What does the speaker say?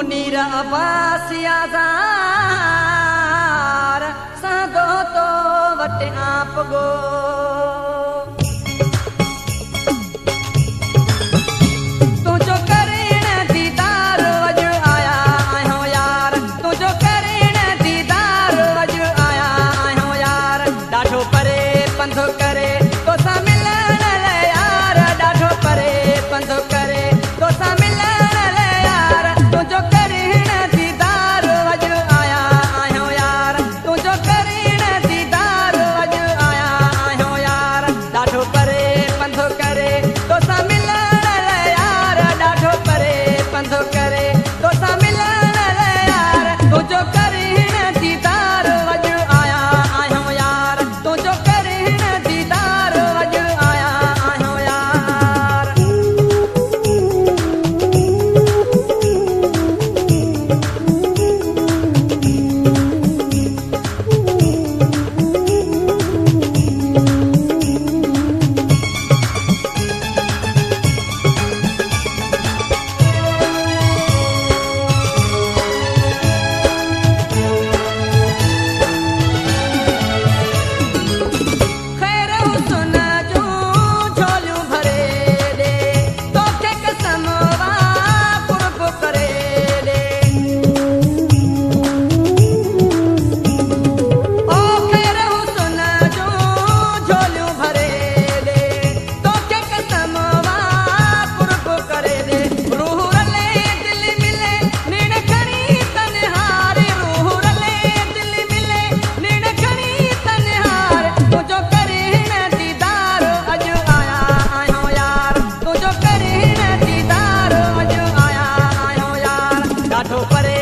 नीरा अब्बासिया ज़ार सादो तो वटे आप गो तुझो करेण दीदार वज आया आयो यार तुझो करेण दीदार वज आया आयो यार ॾाढो परे पंधो करे तोसां मिलण लाइ यार ॾाढो परे पंधो करे तोसां मिलण लाइ यार तुझो करेण दीदार वज आया आयो यार तुझो करेण दीदार वज आया आयो यार ॾाढो परे पंधो करे तोसां मिलण लाइ यार ॾाढो परे पंधो करे तोसां मिलण लाइ यार तुझो करेण दीदार वज आया आयो यार तुझो करेण दीदार वज आया आयो यार खैर हुस्न जूं झोलियूं भरे ॾे तोखे कसम वा कुर्ब करे ॾे ओ खैर हुस्न जूं झोलियूं भरे ॾे तोखे कसम वा कुर्ब करे ॾे रूह रले दिल मिले नीण खणी तनहार रूह रले दिल मिले नीण खणी तनहार तुझो करेण दीदार अॼु आया आयो यार तुझो करेण दीदार अॼु आया आयो यार ॾाढो परे